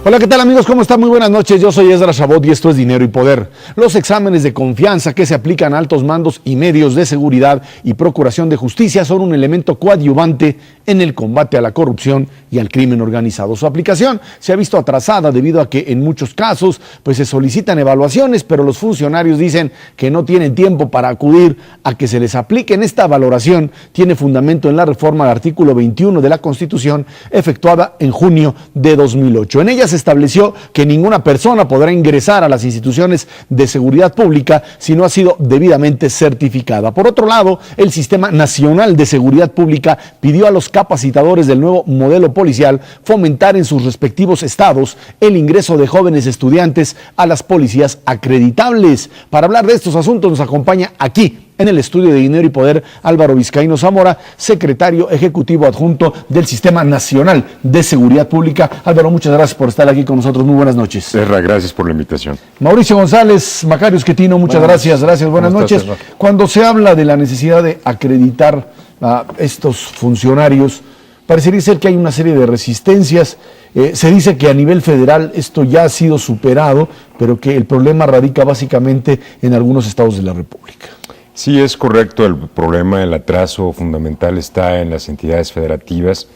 Hola, ¿qué tal amigos? ¿Cómo están? Muy buenas noches. Yo soy Esdras Chabot y esto es Dinero y Poder. Los exámenes de confianza que se aplican a altos mandos y medios de seguridad y procuración de justicia son un elemento coadyuvante en el combate a la corrupción y al crimen organizado. Su aplicación se ha visto atrasada debido a que en muchos casos se solicitan evaluaciones, pero los funcionarios dicen que no tienen tiempo para acudir a que se les apliquen. Esta valoración tiene fundamento en la reforma al artículo 21 de la Constitución efectuada en junio de 2008. En ella se estableció que ninguna persona podrá ingresar a las instituciones de seguridad pública si no ha sido debidamente certificada. Por otro lado, el Sistema Nacional de Seguridad Pública pidió a los capacitadores del nuevo modelo policial fomentar en sus respectivos estados el ingreso de jóvenes estudiantes a las policías acreditables. Para hablar de estos asuntos nos acompaña aquí en el estudio de Dinero y Poder Álvaro Vizcaíno Zamora, secretario ejecutivo adjunto del Sistema Nacional de Seguridad Pública. Álvaro, muchas gracias por estar aquí con nosotros. Muy buenas noches. Gracias por la invitación. Mauricio González, Macario Esquetino, muchas gracias. Gracias, buenas noches. Cuando se habla de la necesidad de acreditar a estos funcionarios, parecería ser que hay una serie de resistencias. Se dice que a nivel federal esto ya ha sido superado, pero que el problema radica básicamente en algunos estados de la República. Sí, es correcto. El problema, el atraso fundamental está en las entidades federativas,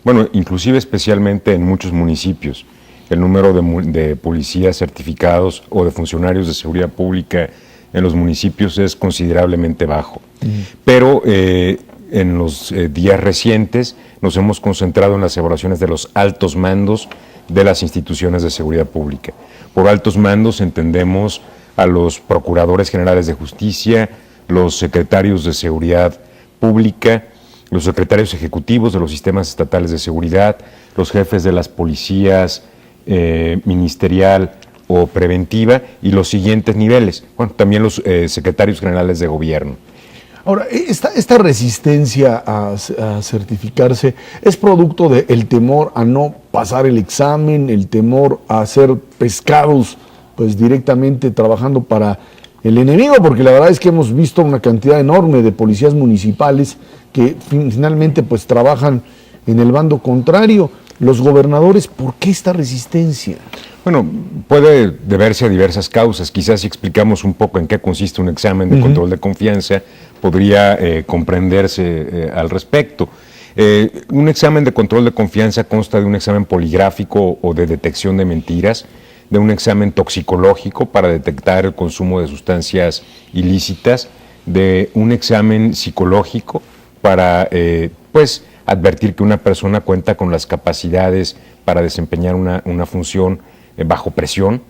bueno, inclusive especialmente en muchos municipios. El número de policías certificados o de funcionarios de seguridad pública en los municipios es considerablemente bajo. Pero en los días recientes nos hemos concentrado en las evaluaciones de los altos mandos de las instituciones de seguridad pública. Por altos mandos entendemos a los procuradores generales de justicia, los secretarios de seguridad pública, los secretarios ejecutivos de los sistemas estatales de seguridad, los jefes de las policías ministerial o preventiva y los siguientes niveles, bueno, también los secretarios generales de gobierno. Ahora, esta resistencia a certificarse es producto del temor a no pasar el examen, el temor a ser pescados pues directamente trabajando para el enemigo, porque la verdad es que hemos visto una cantidad enorme de policías municipales que finalmente pues trabajan en el bando contrario. Los gobernadores, ¿por qué esta resistencia? Bueno, puede deberse a diversas causas. Quizás si explicamos un poco en qué consiste un examen de control de confianza, podría comprenderse al respecto. Un examen de control de confianza consta de un examen poligráfico o de detección de mentiras, de un examen toxicológico para detectar el consumo de sustancias ilícitas, de un examen psicológico para advertir que una persona cuenta con las capacidades para desempeñar una función bajo presión,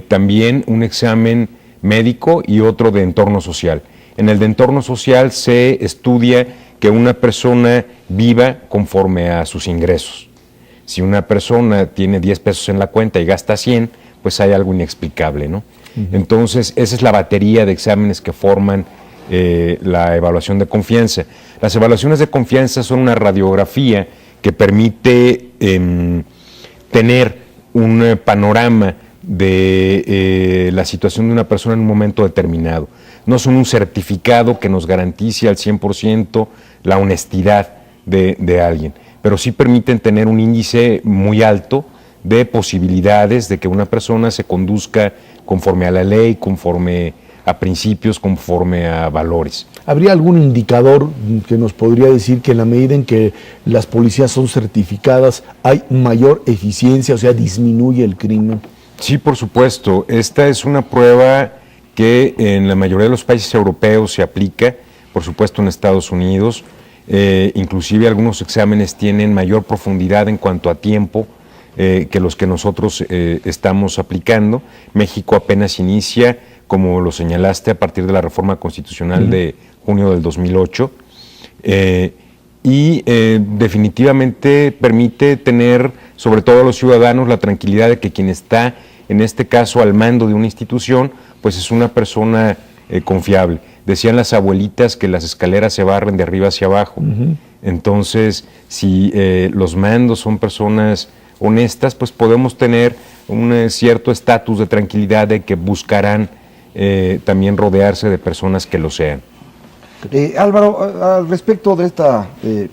también un examen médico y otro de entorno social. En el de entorno social se estudia que una persona viva conforme a sus ingresos. Si una persona tiene 10 pesos en la cuenta y gasta 100, pues hay algo inexplicable, ¿no? Entonces, esa es la batería de exámenes que forman la evaluación de confianza. Las evaluaciones de confianza son una radiografía que permite tener un panorama de la situación de una persona en un momento determinado. No son un certificado que nos garantice al 100% la honestidad de alguien, pero sí permiten tener un índice muy alto de posibilidades de que una persona se conduzca conforme a la ley, conforme a principios, conforme a valores. ¿Habría algún indicador que nos podría decir que en la medida en que las policías son certificadas hay mayor eficiencia, o sea, disminuye el crimen? Sí, por supuesto. Esta es una prueba que en la mayoría de los países europeos se aplica, por supuesto en Estados Unidos. Inclusive algunos exámenes tienen mayor profundidad en cuanto a tiempo que los que nosotros estamos aplicando. México apenas inicia, como lo señalaste, a partir de la reforma constitucional de junio del 2008 y definitivamente permite tener, sobre todo a los ciudadanos, la tranquilidad de que quien está, en este caso, al mando de una institución, pues es una persona confiable. Decían las abuelitas que las escaleras se barren de arriba hacia abajo. Entonces, si los mandos son personas honestas, pues podemos tener un cierto estatus de tranquilidad de que buscarán también rodearse de personas que lo sean. Álvaro, al respecto de esta,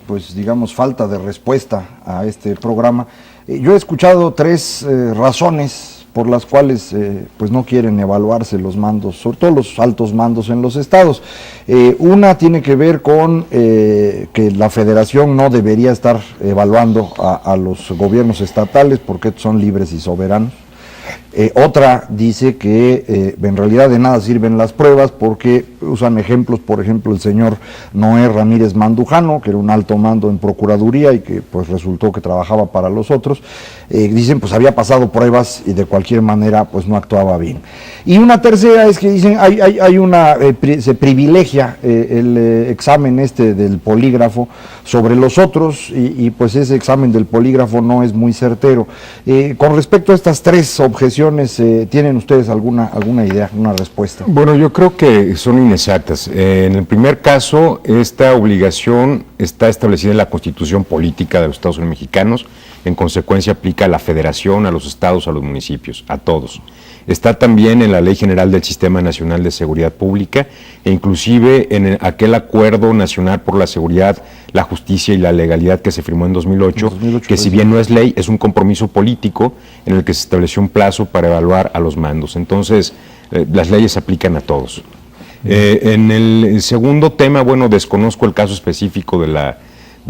pues digamos, falta de respuesta a este programa, yo he escuchado tres razones por las cuales pues no quieren evaluarse los mandos, sobre todo los altos mandos en los estados. Una tiene que ver con que la federación no debería estar evaluando a los gobiernos estatales porque son libres y soberanos. Otra dice que en realidad de nada sirven las pruebas porque usan ejemplos, por ejemplo, el señor Noé Ramírez Mandujano, que era un alto mando en Procuraduría y que pues resultó que trabajaba para los otros. Dicen pues había pasado pruebas y de cualquier manera pues no actuaba bien. Y una tercera es que dicen se privilegia el examen del polígrafo sobre los otros y pues ese examen del polígrafo no es muy certero. Con respecto a estas tres objeciones, ¿tienen ustedes alguna idea, una respuesta? Bueno, yo creo que son inexactas. En el primer caso, esta obligación está establecida en la Constitución Política de los Estados Unidos Mexicanos, en consecuencia aplica a la Federación, a los estados, a los municipios, a todos. Está también en la Ley General del Sistema Nacional de Seguridad Pública e inclusive en aquel Acuerdo Nacional por la Seguridad, la Justicia y la Legalidad que se firmó en 2008, que si bien no es ley, es un compromiso político en el que se estableció un plazo para evaluar a los mandos. Entonces, las leyes se aplican a todos. En el segundo tema, bueno, desconozco el caso específico de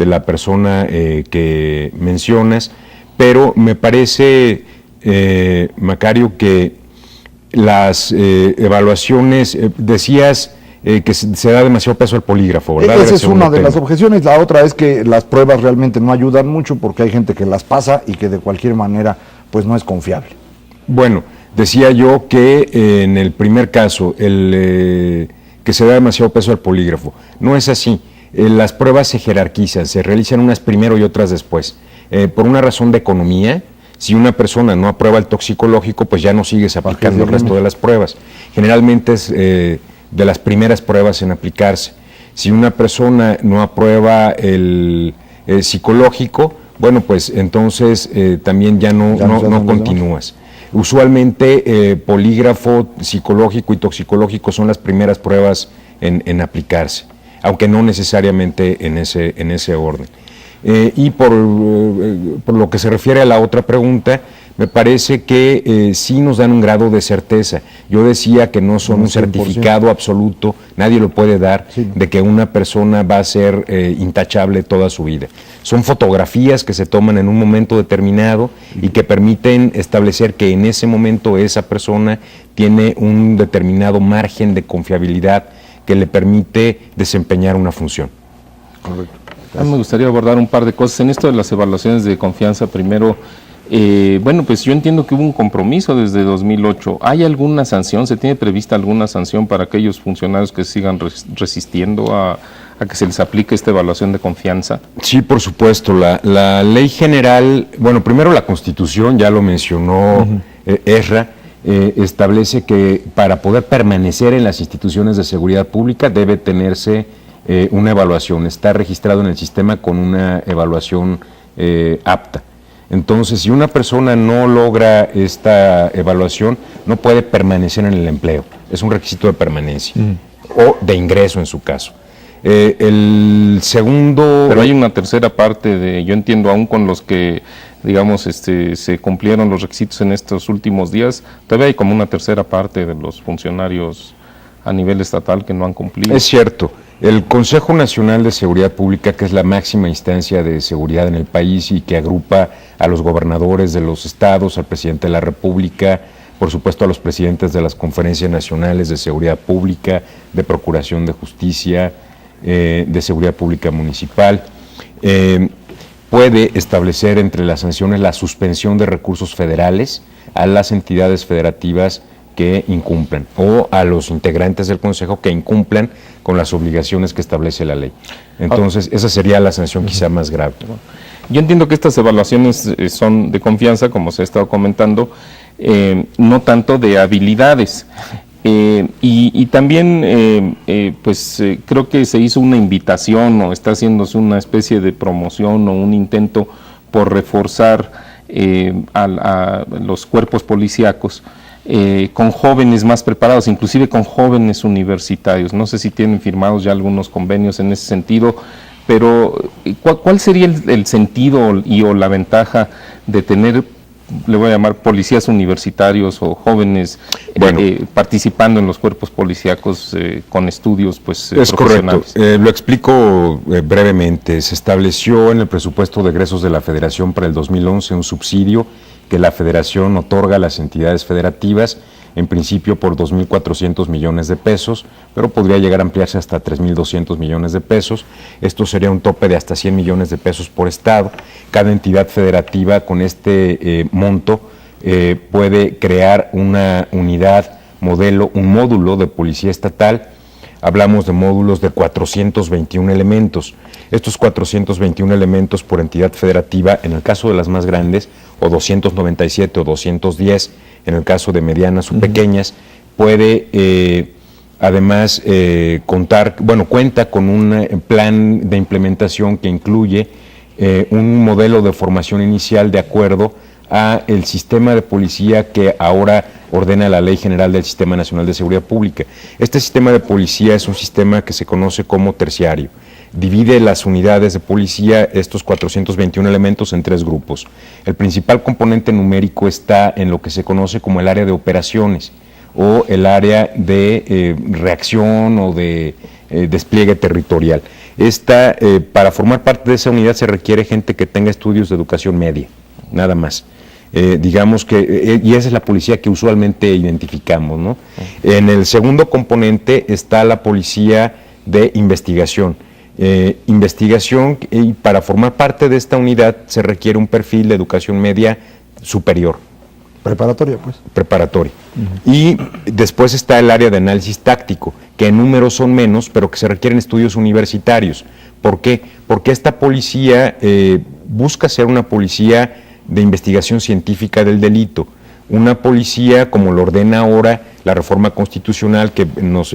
la persona que mencionas, pero me parece, Macario, que las evaluaciones, decías que se da demasiado peso al polígrafo, ¿verdad? Esa es una de las objeciones. La otra es que las pruebas realmente no ayudan mucho porque hay gente que las pasa y que de cualquier manera pues no es confiable. Bueno, decía yo que en el primer caso, que se da demasiado peso al polígrafo. No es así. Las pruebas se jerarquizan, se realizan unas primero y otras después. Por una razón de economía, si una persona no aprueba el toxicológico, pues ya no sigues aplicando el resto de las pruebas. Generalmente es de las primeras pruebas en aplicarse. Si una persona no aprueba el psicológico, bueno, pues entonces también ya no continúas. Usualmente polígrafo, psicológico y toxicológico son las primeras pruebas en aplicarse, aunque no necesariamente en ese orden. Y por lo que se refiere a la otra pregunta, me parece que sí nos dan un grado de certeza. Yo decía que no son un certificado absoluto, nadie lo puede dar, de que una persona va a ser intachable toda su vida. Son fotografías que se toman en un momento determinado y que permiten establecer que en ese momento esa persona tiene un determinado margen de confiabilidad que le permite desempeñar una función. Correcto. A mí me gustaría abordar un par de cosas. En esto de las evaluaciones de confianza, primero, bueno, pues yo entiendo que hubo un compromiso desde 2008. ¿Hay alguna sanción? ¿Se tiene prevista alguna sanción para aquellos funcionarios que sigan resistiendo a que se les aplique esta evaluación de confianza? Sí, por supuesto. La ley general, bueno, primero la Constitución, ya lo mencionó Ezra, establece que para poder permanecer en las instituciones de seguridad pública debe tenerse una evaluación, está registrado en el sistema con una evaluación apta. Entonces, si una persona no logra esta evaluación, no puede permanecer en el empleo. Es un requisito de permanencia o de ingreso en su caso. El segundo... Pero hay una tercera parte yo entiendo, aún con los que, digamos, se cumplieron los requisitos en estos últimos días, todavía hay como una tercera parte de los funcionarios a nivel estatal que no han cumplido. Es cierto. El Consejo Nacional de Seguridad Pública, que es la máxima instancia de seguridad en el país y que agrupa a los gobernadores de los estados, al presidente de la República, por supuesto a los presidentes de las conferencias nacionales de seguridad pública, de procuración de justicia, de seguridad pública municipal, puede establecer entre las sanciones la suspensión de recursos federales a las entidades federativas que incumplan o a los integrantes del Consejo que incumplan con las obligaciones que establece la ley. Entonces, esa sería la sanción quizá más grave. Yo entiendo que estas evaluaciones son de confianza, como se ha estado comentando, no tanto de habilidades. Y también creo que se hizo una invitación o está haciéndose una especie de promoción o un intento por reforzar a los cuerpos policíacos con jóvenes más preparados, inclusive con jóvenes universitarios. No sé si tienen firmados ya algunos convenios en ese sentido, pero ¿cuál sería el sentido o la ventaja de tener, le voy a llamar, policías universitarios o jóvenes participando en los cuerpos policíacos con estudios es profesionales? Correcto. Lo explico brevemente. Se estableció en el presupuesto de egresos de la Federación para el 2011 un subsidio que la Federación otorga a las entidades federativas, en principio por 2.400 millones de pesos, pero podría llegar a ampliarse hasta 3.200 millones de pesos. Esto sería un tope de hasta 100 millones de pesos por estado. Cada entidad federativa con este monto puede crear una unidad, modelo, un módulo de policía estatal. Hablamos de módulos de 421 elementos. Estos 421 elementos por entidad federativa, en el caso de las más grandes, o 297 o 210, en el caso de medianas o pequeñas, puede además cuenta con un plan de implementación que incluye un modelo de formación inicial de acuerdo a el sistema de policía que ahora ordena la Ley General del Sistema Nacional de Seguridad Pública. Este sistema de policía es un sistema que se conoce como terciario. Divide las unidades de policía, estos 421 elementos, en 3 grupos. El principal componente numérico está en lo que se conoce como el área de operaciones o el área de reacción o de despliegue territorial. Para formar parte de esa unidad se requiere gente que tenga estudios de educación media, nada más. Digamos que, y esa es la policía que usualmente identificamos, ¿no? En el segundo componente está la policía de investigación. Y para formar parte de esta unidad se requiere un perfil de educación media superior. Preparatoria, pues. Preparatoria. Y después está el área de análisis táctico, que en números son menos, pero que se requieren estudios universitarios. ¿Por qué? Porque esta policía busca ser una policía de investigación científica del delito. Una policía, como lo ordena ahora la reforma constitucional que nos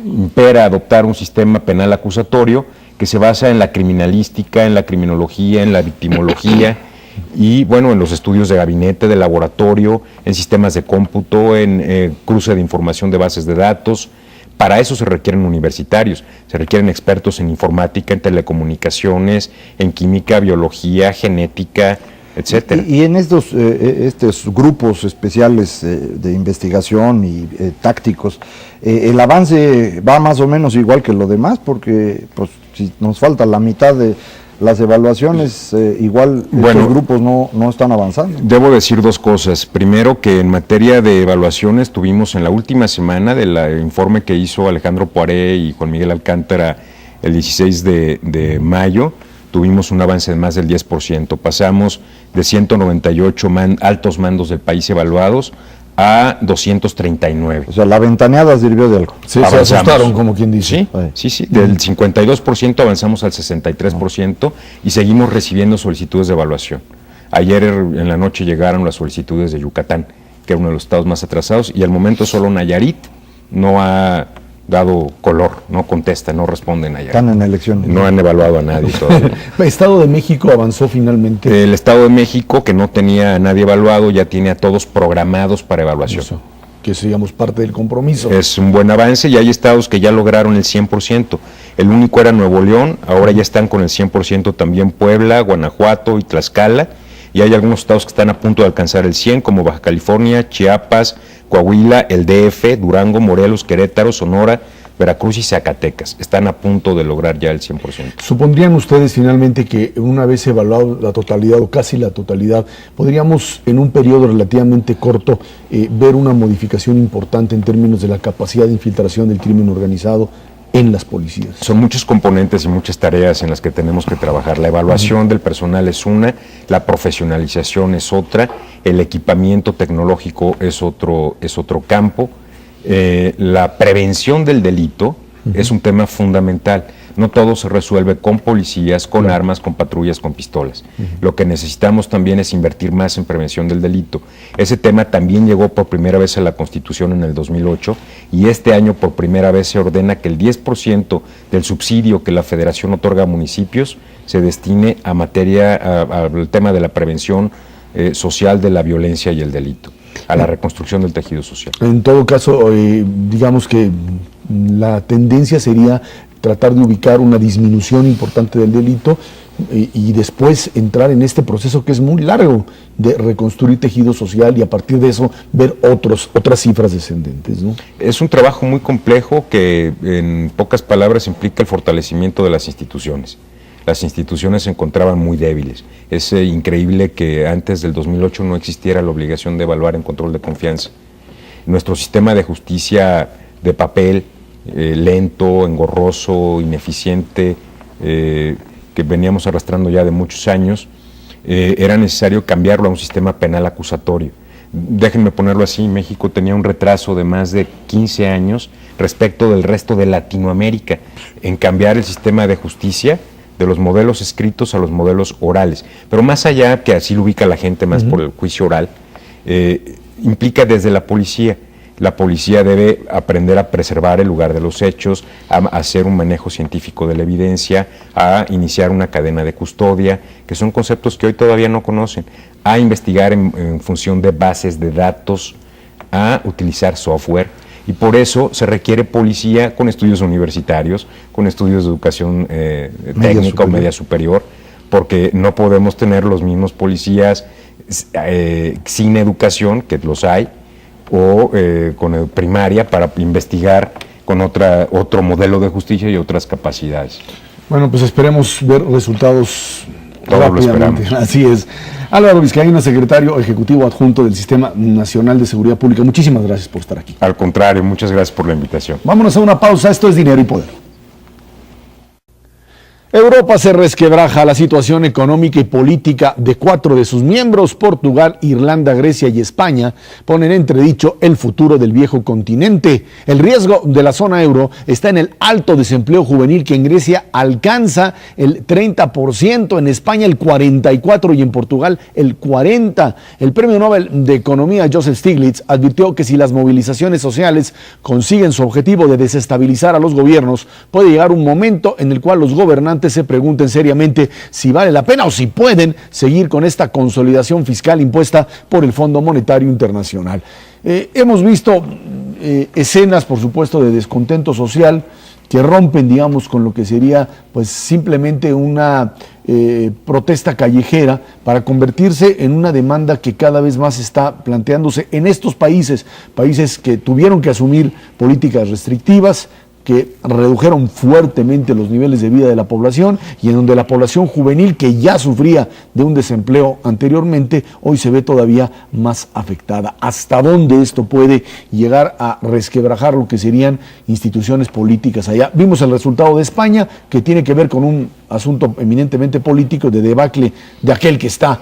impera adoptar un sistema penal acusatorio que se basa en la criminalística, en la criminología, en la victimología y, en los estudios de gabinete, de laboratorio, en sistemas de cómputo, en cruce de información de bases de datos. Para eso se requieren universitarios, se requieren expertos en informática, en telecomunicaciones, en química, biología, genética, etcétera. Y en estos grupos especiales de investigación y tácticos, el avance va más o menos igual que lo demás, porque pues si nos falta la mitad de las evaluaciones, estos grupos no están avanzando. Debo decir 2 cosas. Primero, que en materia de evaluaciones tuvimos en la última semana del informe que hizo Alejandro Poiré y Juan Miguel Alcántara el 16 de mayo, tuvimos un avance de más del 10%. Pasamos de 198 altos mandos del país evaluados a 239. O sea, la ventaneada sirvió de algo. Sí, se asustaron, como quien dice. Sí. Del 52% avanzamos al 63% y seguimos recibiendo solicitudes de evaluación. Ayer en la noche llegaron las solicitudes de Yucatán, que era uno de los estados más atrasados, y al momento solo Nayarit no ha dado color, no contesta, no responde Nayarit. Están en elecciones. No han evaluado a nadie todavía. ¿El Estado de México avanzó finalmente? El Estado de México, que no tenía a nadie evaluado, ya tiene a todos programados para evaluación. Eso, que seamos parte del compromiso. Es un buen avance y hay estados que ya lograron el 100%. El único era Nuevo León, ahora ya están con el 100% también Puebla, Guanajuato y Tlaxcala. Y hay algunos estados que están a punto de alcanzar el 100%, como Baja California, Chiapas, Coahuila, el DF, Durango, Morelos, Querétaro, Sonora, Veracruz y Zacatecas. Están a punto de lograr ya el 100%. ¿Supondrían ustedes finalmente que una vez evaluado la totalidad o casi la totalidad, podríamos en un periodo relativamente corto ver una modificación importante en términos de la capacidad de infiltración del crimen organizado en las policías? Son muchos componentes y muchas tareas en las que tenemos que trabajar. La evaluación del personal es una, la profesionalización es otra, el equipamiento tecnológico es otro campo. La prevención del delito es un tema fundamental. No todo se resuelve con policías, con armas, con patrullas, con pistolas. Lo que necesitamos también es invertir más en prevención del delito. Ese tema también llegó por primera vez a la Constitución en el 2008 y este año por primera vez se ordena que el 10% del subsidio que la Federación otorga a municipios se destine a materia, al tema de la prevención social de la violencia y el delito, a la reconstrucción del tejido social. En todo caso, digamos que la tendencia sería tratar de ubicar una disminución importante del delito y después entrar en este proceso que es muy largo de reconstruir tejido social y a partir de eso ver otras cifras descendentes, ¿no? Es un trabajo muy complejo que en pocas palabras implica el fortalecimiento de las instituciones. Las instituciones se encontraban muy débiles. Es increíble que antes del 2008 no existiera la obligación de evaluar en control de confianza. Nuestro sistema de justicia de papel, lento, engorroso, ineficiente, que veníamos arrastrando ya de muchos años, era necesario cambiarlo a un sistema penal acusatorio. Déjenme ponerlo así, México tenía un retraso de más de 15 años respecto del resto de Latinoamérica en cambiar el sistema de justicia de los modelos escritos a los modelos orales. Pero más allá, que así lo ubica la gente más por el juicio oral, implica desde la policía. La policía debe aprender a preservar el lugar de los hechos, a hacer un manejo científico de la evidencia, a iniciar una cadena de custodia, que son conceptos que hoy todavía no conocen, a investigar en función de bases de datos, a utilizar software. Y por eso se requiere policía con estudios universitarios, con estudios de educación técnica o media superior, porque no podemos tener los mismos policías sin educación, que los hay, o con primaria para investigar con otro modelo de justicia y otras capacidades. Bueno, pues esperemos ver resultados Todo rápidamente. Así es. Álvaro Vizcaíno, secretario ejecutivo adjunto del Sistema Nacional de Seguridad Pública. Muchísimas gracias por estar aquí. Al contrario, muchas gracias por la invitación. Vámonos a una pausa. Esto es Dinero y Poder. Europa se resquebraja. La situación económica y política de 4 de sus miembros, Portugal, Irlanda, Grecia y España, ponen en entredicho el futuro del viejo continente. El riesgo de la zona euro está en el alto desempleo juvenil que en Grecia alcanza el 30%, en España el 44% y en Portugal el 40%. El premio Nobel de Economía Joseph Stiglitz advirtió que si las movilizaciones sociales consiguen su objetivo de desestabilizar a los gobiernos, puede llegar un momento en el cual los gobernantes se pregunten seriamente si vale la pena o si pueden seguir con esta consolidación fiscal impuesta por el Fondo Monetario Internacional. Hemos visto escenas, por supuesto, de descontento social que rompen, digamos, con lo que sería pues simplemente una protesta callejera para convertirse en una demanda que cada vez más está planteándose en estos países que tuvieron que asumir políticas restrictivas, que redujeron fuertemente los niveles de vida de la población y en donde la población juvenil, que ya sufría de un desempleo anteriormente, hoy se ve todavía más afectada. ¿Hasta dónde esto puede llegar a resquebrajar lo que serían instituciones políticas allá? Vimos el resultado de España, que tiene que ver con un asunto eminentemente político, de debacle de aquel que está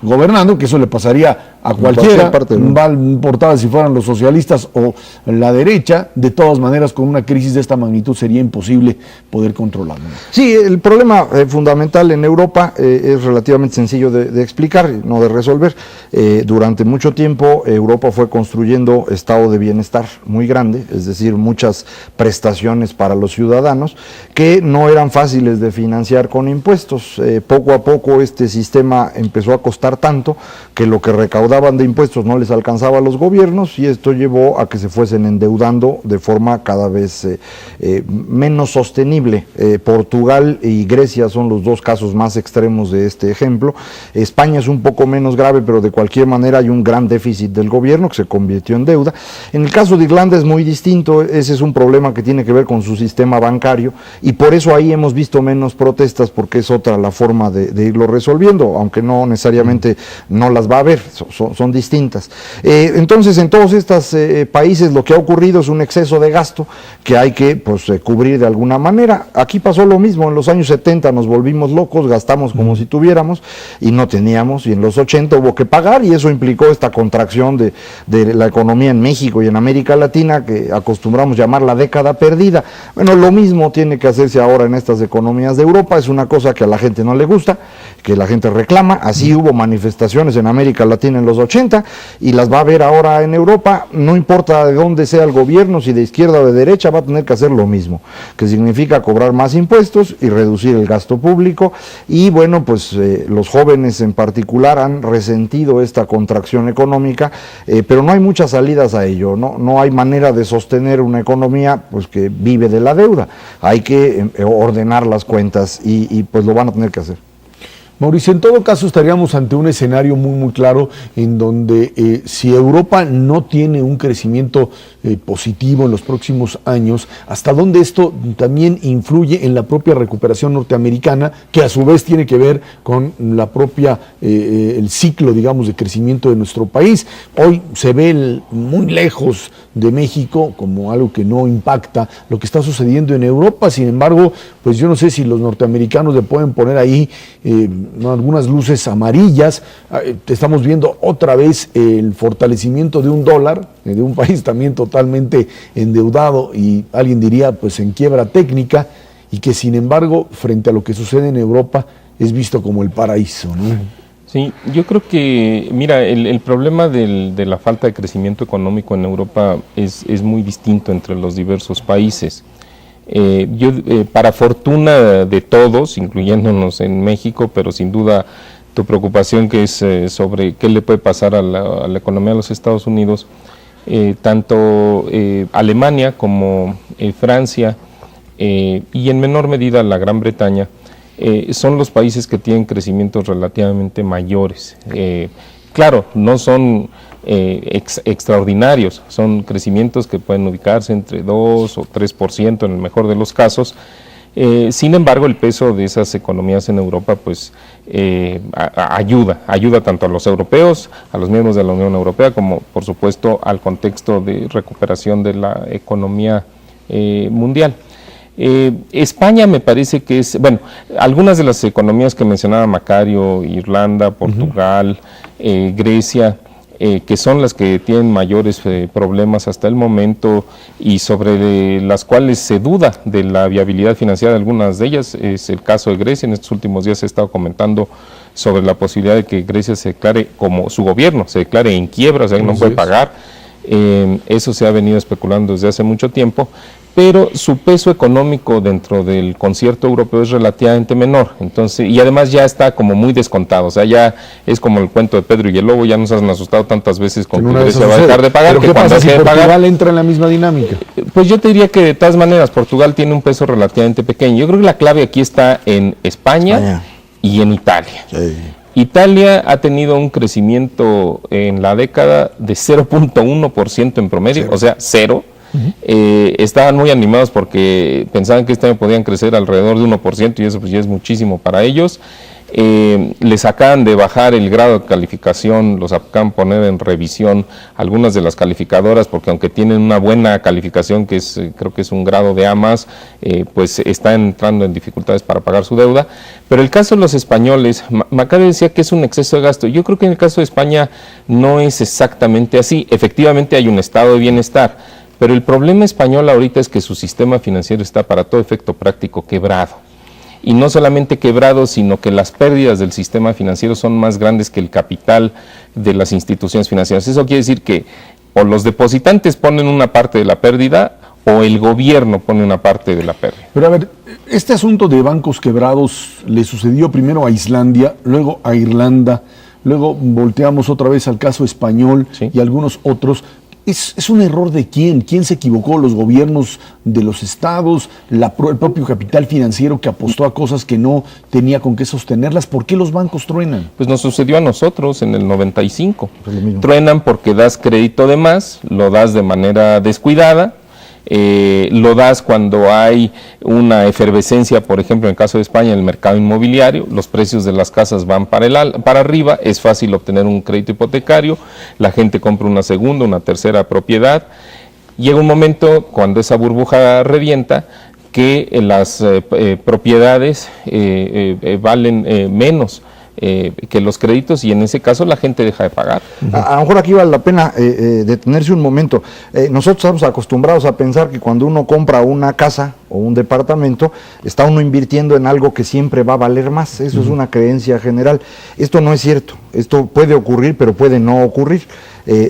gobernando, que eso le pasaría a cualquiera, no importaba si fueran los socialistas o la derecha. De todas maneras, con una crisis de esta magnitud sería imposible poder controlarlo. Sí, el problema fundamental en Europa es relativamente sencillo de explicar, no de resolver. Durante mucho tiempo Europa fue construyendo estado de bienestar muy grande, es decir, muchas prestaciones para los ciudadanos que no eran fáciles de financiar con impuestos. Poco a poco este sistema empezó a costar tanto que lo que recaudaban de impuestos no les alcanzaba a los gobiernos y esto llevó a que se fuesen endeudando de forma cada vez menos sostenible. Portugal y Grecia son los dos casos más extremos de este ejemplo. España es un poco menos grave, pero de cualquier manera hay un gran déficit del gobierno que se convirtió en deuda. En el caso de Irlanda es muy distinto, ese es un problema que tiene que ver con su sistema bancario y por eso ahí hemos visto menos protestas, porque es otra la forma de irlo resolviendo, aunque no necesariamente no las va a haber. son distintas. Entonces, en todos estos países lo que ha ocurrido es un exceso de gasto que hay que pues, cubrir de alguna manera. Aquí pasó lo mismo, en los años 70 nos volvimos locos, gastamos como si tuviéramos y no teníamos, y en los 80 hubo que pagar, y eso implicó esta contracción de la economía en México y en América Latina, que acostumbramos llamar la década perdida. Bueno, lo mismo tiene que hacerse ahora en estas economías de Europa. Es una cosa que a la gente no le gusta, que la gente reclama. Así hubo manifestaciones en América Latina en los 80 y las va a haber ahora en Europa. No importa de dónde sea el gobierno, si de izquierda o de derecha, va a tener que hacer lo mismo, que significa cobrar más impuestos y reducir el gasto público. Y bueno, pues los jóvenes en particular han resentido esta contracción económica, pero no hay muchas salidas a ello, no hay manera de sostener una economía pues que vive de la deuda. Hay que ordenar las cuentas y pues lo van a tener que hacer. Mauricio, en todo caso estaríamos ante un escenario muy claro en donde si Europa no tiene un crecimiento positivo en los próximos años, hasta dónde esto también influye en la propia recuperación norteamericana, que a su vez tiene que ver con la propia, el ciclo, digamos, de crecimiento de nuestro país. Hoy se ve muy lejos de México como algo que no impacta lo que está sucediendo en Europa. Sin embargo, pues yo no sé si los norteamericanos le pueden poner ahí algunas luces amarillas. Estamos viendo otra vez el fortalecimiento de un dólar, de un país también totalmente endeudado y alguien diría pues en quiebra técnica, y que sin embargo frente a lo que sucede en Europa es visto como el paraíso, ¿no? Sí, yo creo que, mira, el problema de la falta de crecimiento económico en Europa es muy distinto entre los diversos países. Para fortuna de todos, incluyéndonos en México, pero sin duda tu preocupación que es sobre qué le puede pasar a la economía de los Estados Unidos, tanto Alemania como Francia y en menor medida la Gran Bretaña, son los países que tienen crecimientos relativamente mayores. Claro, no son extraordinarios, son crecimientos que pueden ubicarse entre 2 o 3% en el mejor de los casos. Sin embargo, el peso de esas economías en Europa pues ayuda tanto a los europeos, a los miembros de la Unión Europea, como por supuesto al contexto de recuperación de la economía mundial. España me parece que es, bueno, algunas de las economías que mencionaba Macario, Irlanda, Portugal, Grecia, que son las que tienen mayores problemas hasta el momento y sobre las cuales se duda de la viabilidad financiera de algunas de ellas, es el caso de Grecia. En estos últimos días se ha estado comentando sobre la posibilidad de que Grecia se declare, como su gobierno, se declare en quiebra, o sea, que no puede pagar. Eso se ha venido especulando desde hace mucho tiempo, pero su peso económico dentro del concierto europeo es relativamente menor, entonces, y además ya está como muy descontado, o sea, ya es como el cuento de Pedro y el Lobo, ya nos han asustado tantas veces con que Grecia va a dejar de pagar. ¿Pero qué pasa si Portugal entra en la misma dinámica? Pues yo te diría que de todas maneras Portugal tiene un peso relativamente pequeño. Yo creo que la clave aquí está en España y en Italia. Sí. Italia ha tenido un crecimiento en la década de 0.1% en promedio, o sea, cero. Estaban muy animados porque pensaban que este año podían crecer alrededor de 1% y eso pues ya es muchísimo para ellos. Les acaban de bajar el grado de calificación, los acaban de poner en revisión algunas de las calificadoras, porque aunque tienen una buena calificación, que es creo que es un grado de A+, pues están entrando en dificultades para pagar su deuda. Pero el caso de los españoles, Macario decía que es un exceso de gasto. Yo creo que en el caso de España no es exactamente así. Efectivamente hay un estado de bienestar, pero el problema español ahorita es que su sistema financiero está para todo efecto práctico quebrado. Y no solamente quebrado, sino que las pérdidas del sistema financiero son más grandes que el capital de las instituciones financieras. Eso quiere decir que o los depositantes ponen una parte de la pérdida o el gobierno pone una parte de la pérdida. Pero a ver, este asunto de bancos quebrados le sucedió primero a Islandia, luego a Irlanda, luego volteamos otra vez al caso español, ¿sí? Y algunos otros. ¿Es un error de quién? ¿Quién se equivocó? ¿Los gobiernos de los estados? ¿El propio capital financiero que apostó a cosas que no tenía con qué sostenerlas? ¿Por qué los bancos truenan? Pues nos sucedió a nosotros en el 95. Truenan porque das crédito de más, lo das de manera descuidada lo das cuando hay una efervescencia, por ejemplo, en el caso de España, en el mercado inmobiliario, los precios de las casas van para arriba, es fácil obtener un crédito hipotecario, la gente compra una segunda, una tercera propiedad. Llega un momento cuando esa burbuja revienta que las propiedades valen menos que los créditos, y en ese caso la gente deja de pagar. A lo mejor aquí vale la pena detenerse un momento. Nosotros estamos acostumbrados a pensar que cuando uno compra una casa o un departamento, está uno invirtiendo en algo que siempre va a valer más. Eso es una creencia general. Esto no es cierto. Esto puede ocurrir, pero puede no ocurrir.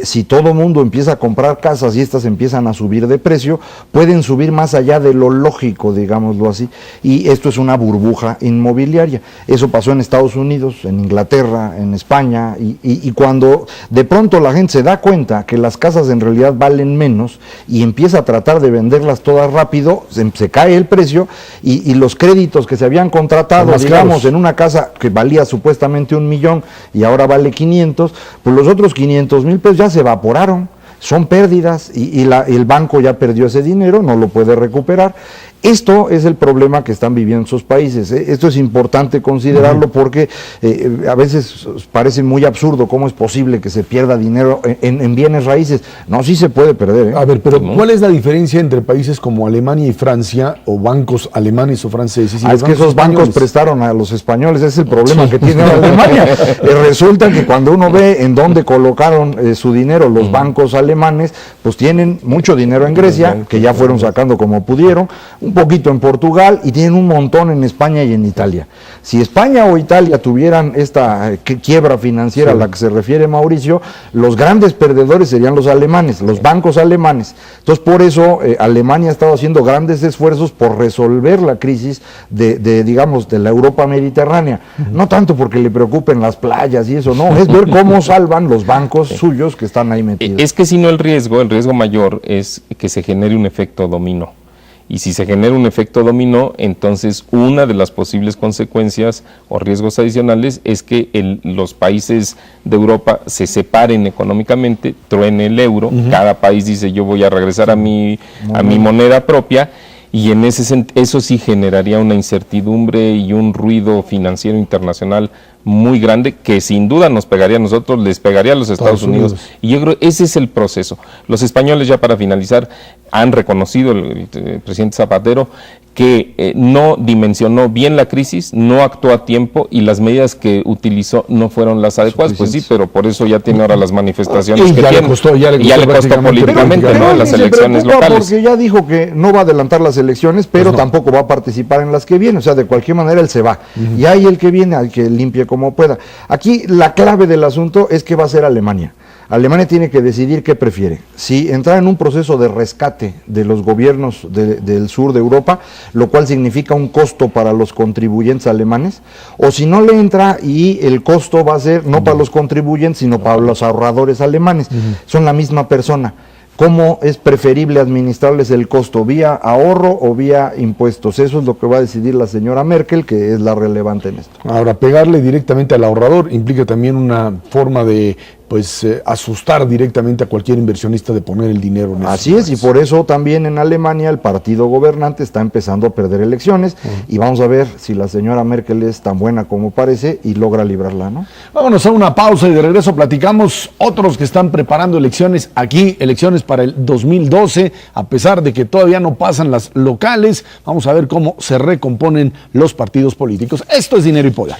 Si todo mundo empieza a comprar casas y estas empiezan a subir de precio, pueden subir más allá de lo lógico, digámoslo así, y esto es una burbuja inmobiliaria. Eso pasó en Estados Unidos, en Inglaterra, en España, y cuando de pronto la gente se da cuenta que las casas en realidad valen menos y empieza a tratar de venderlas todas rápido, se cae el precio y los créditos que se habían contratado, digamos, en una casa que valía supuestamente 1 millón y ahora vale 500, pues los otros 500,000 pesos ya se evaporaron, son pérdidas y el banco ya perdió ese dinero, no lo puede recuperar. Esto es el problema que están viviendo esos países. Esto es importante considerarlo porque a veces parece muy absurdo cómo es posible que se pierda dinero en bienes raíces. No, sí se puede perder. A ver, pero ¿cuál es la diferencia entre países como Alemania y Francia, o bancos alemanes o franceses? Es que esos bancos prestaron a los españoles, ese es el problema que tiene Alemania. Resulta que cuando uno ve en dónde colocaron su dinero los bancos alemanes, pues tienen mucho dinero en Grecia, que ya fueron sacando como pudieron, un poquito en Portugal, y tienen un montón en España y en Italia. Si España o Italia tuvieran esta quiebra financiera a la que se refiere Mauricio, los grandes perdedores serían los alemanes, los bancos alemanes. Entonces, por eso Alemania ha estado haciendo grandes esfuerzos por resolver la crisis digamos, de la Europa mediterránea. No tanto porque le preocupen las playas y eso, no, es ver cómo salvan los bancos suyos que están ahí metidos. Es que si no, el riesgo mayor es que se genere un efecto dominó. Y si se genera un efecto dominó, entonces una de las posibles consecuencias o riesgos adicionales es que los países de Europa se separen económicamente, truene el euro, cada país dice yo voy a regresar a mi moneda propia, y en eso sí generaría una incertidumbre y un ruido financiero internacional muy grande que sin duda nos pegaría a nosotros, les pegaría a los Estados Unidos. Y yo creo que ese es el proceso. Los españoles, ya para finalizar, han reconocido, el presidente Zapatero, que no dimensionó bien la crisis, no actuó a tiempo y las medidas que utilizó no fueron las adecuadas. Pues sí, pero por eso ya tiene ahora las manifestaciones que ya tiene. Ya le costó políticamente, ¿no? En las elecciones locales. Porque ya dijo que no va a adelantar las elecciones, pero tampoco va a participar en las que vienen. O sea, de cualquier manera él se va. Y ahí el que viene, al que limpie como pueda. Aquí la clave del asunto es que va a ser Alemania. Alemania tiene que decidir qué prefiere, si entrar en un proceso de rescate de los gobiernos del sur de Europa, lo cual significa un costo para los contribuyentes alemanes, o si no le entra y el costo va a ser no para los contribuyentes, sino para los ahorradores alemanes. Son la misma persona. ¿Cómo es preferible administrarles el costo? ¿Vía ahorro o vía impuestos? Eso es lo que va a decidir la señora Merkel, que es la relevante en esto. Ahora, pegarle directamente al ahorrador implica también una forma de asustar directamente a cualquier inversionista de poner el dinero en eso. Así es, y por eso también en Alemania el partido gobernante está empezando a perder elecciones, y vamos a ver si la señora Merkel es tan buena como parece y logra librarla, ¿no? Vámonos a una pausa y de regreso platicamos otros que están preparando elecciones aquí, elecciones para el 2012, a pesar de que todavía no pasan las locales. Vamos a ver cómo se recomponen los partidos políticos. Esto es Dinero y Poder.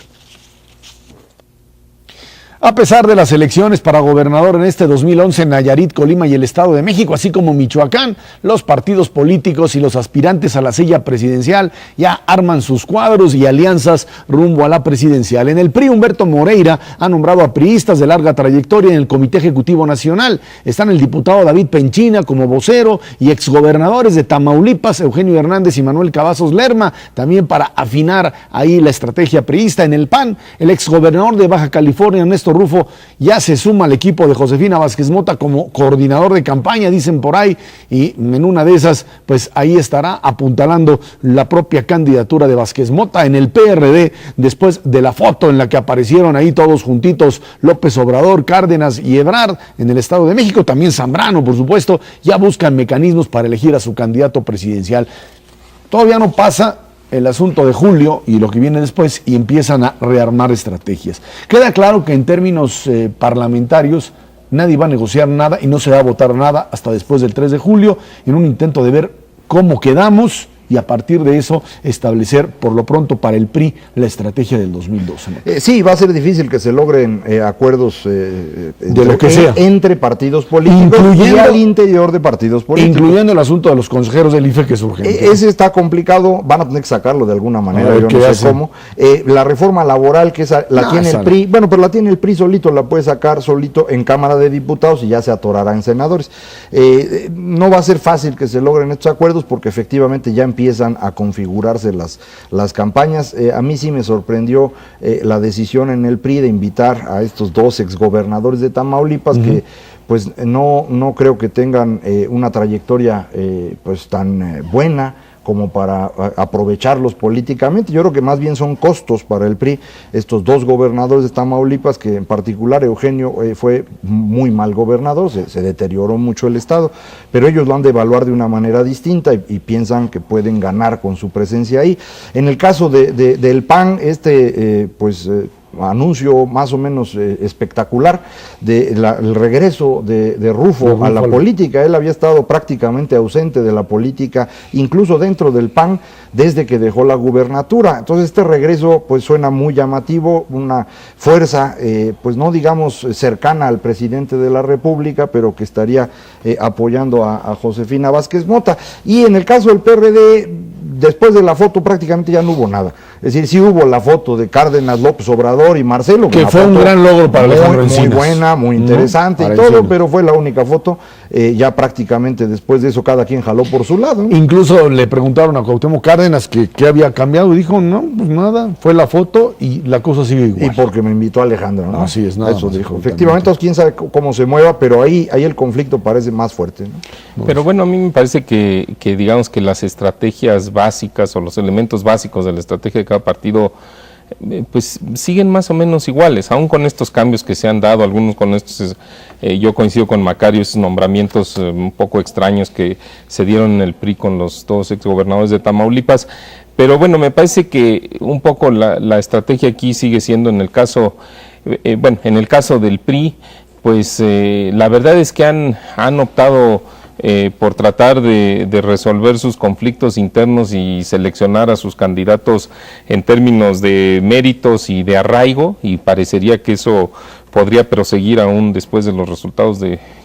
A pesar de las elecciones para gobernador en este 2011 en Nayarit, Colima y el Estado de México, así como Michoacán, los partidos políticos y los aspirantes a la silla presidencial ya arman sus cuadros y alianzas rumbo a la presidencial. En el PRI, Humberto Moreira ha nombrado a priistas de larga trayectoria en el Comité Ejecutivo Nacional. Están el diputado David Penchina como vocero y exgobernadores de Tamaulipas, Eugenio Hernández y Manuel Cavazos Lerma, también para afinar ahí la estrategia priista. En el PAN, el exgobernador de Baja California, Ernesto Alberto Rufo ya se suma al equipo de Josefina Vázquez Mota como coordinador de campaña, dicen por ahí, y en una de esas, pues ahí estará apuntalando la propia candidatura de Vázquez Mota en el PRD, después de la foto en la que aparecieron ahí todos juntitos, López Obrador, Cárdenas y Ebrard en el Estado de México, también Zambrano, por supuesto, ya buscan mecanismos para elegir a su candidato presidencial. Todavía no pasa el asunto de julio y lo que viene después y empiezan a rearmar estrategias. Queda claro que en términos parlamentarios nadie va a negociar nada y no se va a votar nada hasta después del 3 de julio en un intento de ver cómo quedamos y a partir de eso establecer por lo pronto para el PRI la estrategia del 2012. Sí, va a ser difícil que se logren acuerdos de lo que sea entre partidos políticos y al interior de partidos políticos. Incluyendo el asunto de los consejeros del IFE, que es urgente. Ese está complicado, van a tener que sacarlo de alguna manera, yo no sé cómo. La reforma laboral, que esa la tiene el PRI, bueno, pero la tiene el PRI solito, la puede sacar solito en Cámara de Diputados y ya se atorará en senadores. No va a ser fácil que se logren estos acuerdos porque efectivamente ya empiezan a configurarse las campañas. A mí sí me sorprendió la decisión en el PRI de invitar a estos dos exgobernadores de Tamaulipas que pues no creo que tengan una trayectoria pues tan buena como para aprovecharlos políticamente. Yo creo que más bien son costos para el PRI estos dos gobernadores de Tamaulipas, que en particular Eugenio fue muy mal gobernador, se deterioró mucho el Estado, pero ellos lo han de evaluar de una manera distinta y piensan que pueden ganar con su presencia ahí. En el caso del PAN, anuncio más o menos espectacular el regreso de Rufo a la política. Él había estado prácticamente ausente de la política, incluso dentro del PAN, desde que dejó la gubernatura. Entonces este regreso pues suena muy llamativo, una fuerza pues no digamos cercana al presidente de la República, pero que estaría apoyando a Josefina Vázquez Mota. Y en el caso del PRD, después de la foto prácticamente ya no hubo nada. Es decir, sí hubo la foto de Cárdenas, López Obrador y Marcelo. Que fue un gran logro para Alejandro Encinas. Muy buena, muy interesante y todo, pero fue la única foto. Ya prácticamente después de eso cada quien jaló por su lado, ¿no? Incluso le preguntaron a Cuauhtémoc Cárdenas qué había cambiado y dijo, no, pues nada, fue la foto y la cosa sigue igual. Y porque me invitó Alejandro, ¿no? Así es, nada eso más, dijo. Efectivamente, quién sabe cómo se mueva, pero ahí el conflicto parece más fuerte, ¿no? Pero bueno, a mí me parece que digamos que las estrategias básicas o los elementos básicos de la estrategia de cada partido pues siguen más o menos iguales, aún con estos cambios que se han dado, algunos con estos, yo coincido con Macario, esos nombramientos un poco extraños que se dieron en el PRI con los dos exgobernadores de Tamaulipas, pero bueno, me parece que un poco la estrategia aquí sigue siendo en el caso, en el caso del PRI, pues la verdad es que han optado por tratar de resolver sus conflictos internos y seleccionar a sus candidatos en términos de méritos y de arraigo, y parecería que eso podría proseguir aún después de los resultados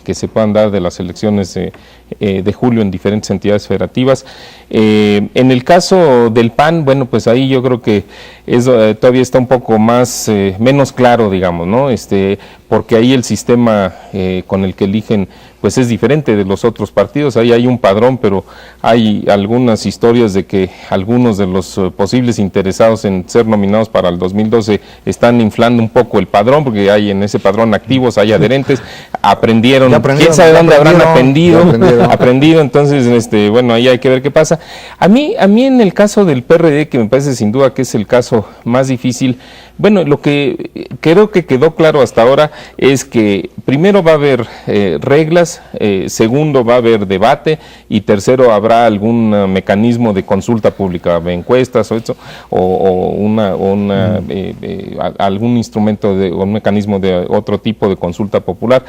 que se puedan dar de las elecciones de julio en diferentes entidades federativas. En el caso del PAN, bueno, pues ahí yo creo que eso todavía está un poco menos claro, digamos, ¿no? Porque ahí el sistema con el que eligen pues es diferente de los otros partidos. Ahí hay un padrón, pero hay algunas historias de que algunos de los posibles interesados en ser nominados para el 2012 están inflando un poco el padrón, porque hay en ese padrón activos, hay adherentes, aprendieron quién sabe dónde habrán aprendido, entonces bueno, ahí hay que ver qué pasa. A mí en el caso del PRD, que me parece sin duda que es el caso más difícil, bueno, lo que creo que quedó claro hasta ahora es que primero va a haber reglas, segundo va a haber debate y tercero habrá algún mecanismo de consulta pública, encuestas o algún instrumento o un mecanismo de otro tipo de consulta popular.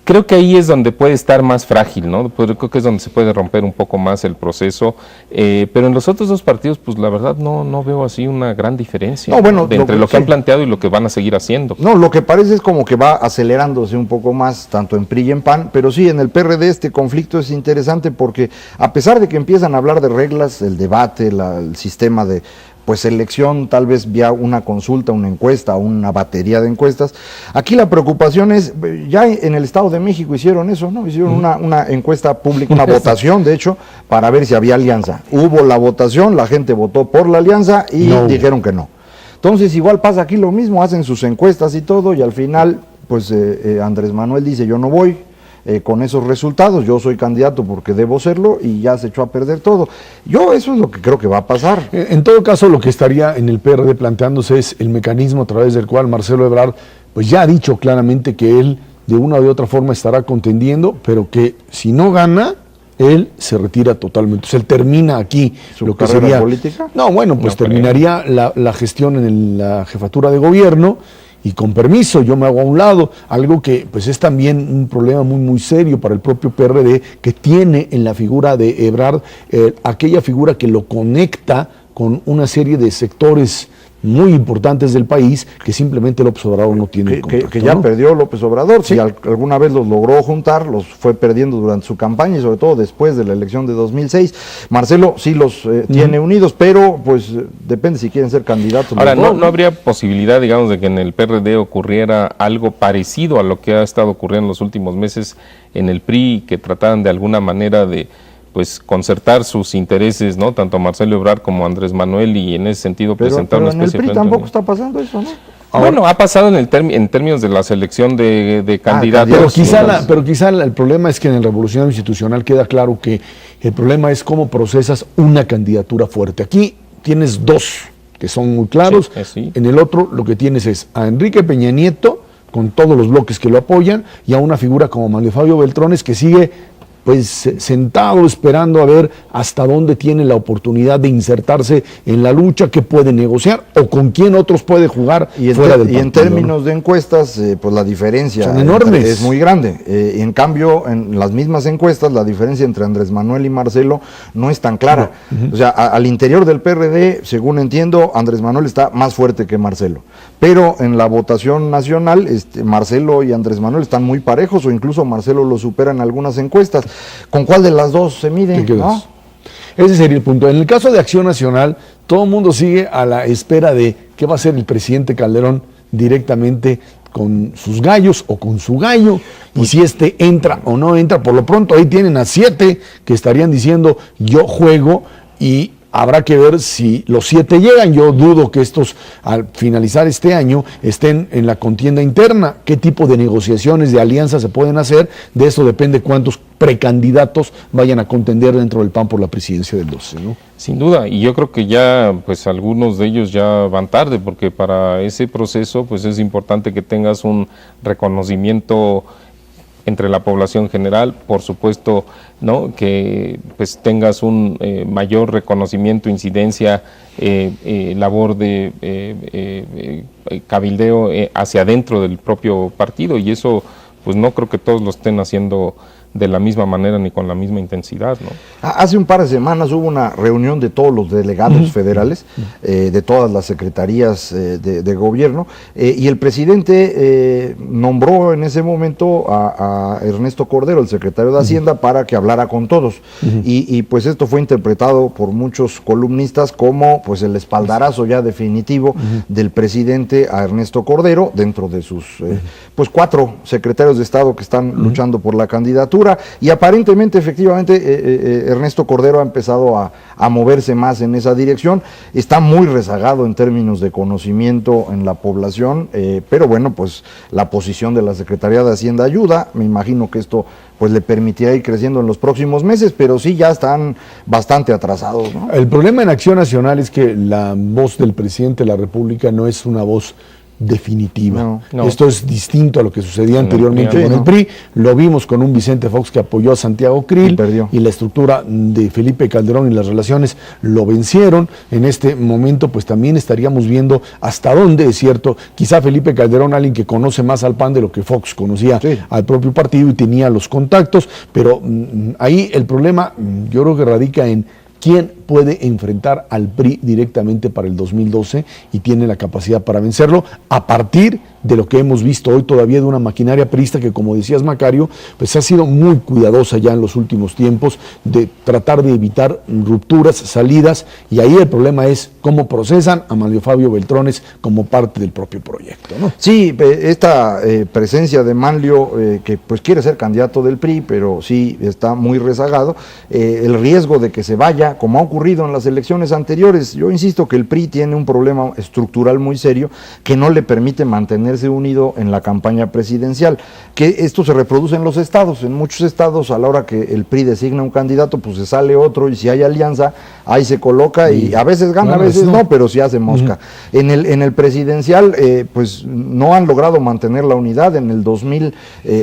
Creo que ahí es donde puede estar más frágil, ¿no? Creo que es donde se puede romper un poco más el proceso, pero en los otros dos partidos, pues la verdad no veo así una gran diferencia entre lo que han planteado y lo que van a seguir haciendo. No, lo que parece es como que va acelerándose un poco más, tanto en PRI y en PAN, pero sí, en el PRD este conflicto es interesante porque a pesar de que empiezan a hablar de reglas, el debate, el sistema de pues elección, tal vez vía una consulta, una encuesta, una batería de encuestas. Aquí la preocupación es, ya en el Estado de México hicieron eso, ¿no? Hicieron una encuesta pública, una votación, de hecho, para ver si había alianza. Hubo la votación, la gente votó por la alianza y dijeron que no. Entonces igual pasa aquí lo mismo, hacen sus encuestas y todo, y al final pues Andrés Manuel dice yo no voy con esos resultados, yo soy candidato porque debo serlo, y ya se echó a perder todo. Yo eso es lo que creo que va a pasar. En todo caso, lo que estaría en el PRD planteándose es el mecanismo a través del cual Marcelo Ebrard pues ya ha dicho claramente que él de una u otra forma estará contendiendo, pero que si no gana, él se retira totalmente. Entonces él termina aquí lo que sería política. No, bueno, pues No terminaría la gestión en la jefatura de gobierno, y con permiso yo me hago a un lado, algo que pues es también un problema muy muy serio para el propio PRD, que tiene en la figura de Ebrard aquella figura que lo conecta con una serie de sectores muy importantes del país que simplemente López Obrador no tiene contacto, que ya ¿no? perdió López Obrador, Sí. si alguna vez los logró juntar, los fue perdiendo durante su campaña y sobre todo después de la elección de 2006. Marcelo sí los tiene unidos, pero pues depende si quieren ser candidatos. Ahora, los dos, no habría posibilidad, digamos, de que en el PRD ocurriera algo parecido a lo que ha estado ocurriendo en los últimos meses en el PRI, que trataran de alguna manera de pues concertar sus intereses, ¿no? Tanto Marcelo Ebrard como Andrés Manuel, y en ese sentido presentar pero una en el especie de PRI frente tampoco unido. está pasando eso, ¿no? Bueno, ha pasado en términos de la selección de candidatos. Pero quizá el problema es que en el revolucionario institucional queda claro que el problema es cómo procesas una candidatura fuerte. Aquí tienes dos que son muy claros. Sí. En el otro lo que tienes es a Enrique Peña Nieto, con todos los bloques que lo apoyan, y a una figura como Manuel Fabio Beltrones, que sigue pues sentado esperando a ver hasta dónde tiene la oportunidad de insertarse en la lucha, qué puede negociar o con quién otros puede jugar fuera del partido. Y en términos de encuestas, pues la diferencia son enormes. Es muy grande. Y en cambio, en las mismas encuestas, la diferencia entre Andrés Manuel y Marcelo no es tan clara. O sea, al interior del PRD, según entiendo, Andrés Manuel está más fuerte que Marcelo. Pero en la votación nacional, Marcelo y Andrés Manuel están muy parejos, o incluso Marcelo lo supera en algunas encuestas. ¿Con cuál de las dos se mide? ¿No? Ese sería el punto. En el caso de Acción Nacional, todo el mundo sigue a la espera de qué va a hacer el presidente Calderón directamente con sus gallos o con su gallo, y si entra o no entra. Por lo pronto ahí tienen a 7 que estarían diciendo yo juego, y habrá que ver si los 7 llegan. Yo dudo que estos, al finalizar este año, estén en la contienda interna. ¿Qué tipo de negociaciones, de alianzas se pueden hacer? De eso depende cuántos precandidatos vayan a contender dentro del PAN por la presidencia del 12, ¿no? Sin duda, y yo creo que ya, pues algunos de ellos ya van tarde, porque para ese proceso, pues es importante que tengas un reconocimiento entre la población general, por supuesto, ¿no? Que pues tengas un mayor reconocimiento, incidencia, labor de cabildeo hacia adentro del propio partido, y eso pues no creo que todos lo estén haciendo de la misma manera ni con la misma intensidad, ¿no? Hace un par de semanas hubo una reunión de todos los delegados federales, de todas las secretarías de gobierno, y el presidente nombró en ese momento a Ernesto Cordero, el secretario de Hacienda, para que hablara con todos. Y pues esto fue interpretado por muchos columnistas como pues el espaldarazo ya definitivo del presidente a Ernesto Cordero, dentro de sus pues 4 secretarios de Estado que están luchando por la candidatura. Y aparentemente, efectivamente, Ernesto Cordero ha empezado a moverse más en esa dirección. Está muy rezagado en términos de conocimiento en la población, pero bueno, pues la posición de la Secretaría de Hacienda ayuda. Me imagino que esto pues le permitirá ir creciendo en los próximos meses, pero sí ya están bastante atrasados, ¿no? El problema en Acción Nacional es que la voz del presidente de la República no es una voz definitiva. No. Esto es distinto a lo que sucedía anteriormente PRI, con el PRI. Lo vimos con un Vicente Fox que apoyó a Santiago Krill, y la estructura de Felipe Calderón y las relaciones lo vencieron. En este momento pues también estaríamos viendo hasta dónde es cierto. Quizá Felipe Calderón, alguien que conoce más al PAN de lo que Fox conocía al propio partido y tenía los contactos, pero ahí el problema yo creo que radica en quién puede enfrentar al PRI directamente para el 2012 y tiene la capacidad para vencerlo, a partir de lo que hemos visto hoy todavía de una maquinaria priista que, como decías, Macario, pues ha sido muy cuidadosa ya en los últimos tiempos de tratar de evitar rupturas, salidas, y ahí el problema es cómo procesan a Manuel Fabio Beltrones como parte del propio proyecto, ¿no? Sí, esta presencia de Manlio, que pues quiere ser candidato del PRI, pero sí está muy rezagado, el riesgo de que se vaya, como ha ocurrido ocurrido en las elecciones anteriores. Yo insisto que el PRI tiene un problema estructural muy serio que no le permite mantenerse unido en la campaña presidencial, que esto se reproduce en los estados. En muchos estados, a la hora que el PRI designa un candidato, pues se sale otro, y si hay alianza, ahí se coloca, y a veces gana, a veces no, pero sí hace mosca. En el presidencial, pues no han logrado mantener la unidad. En el 2000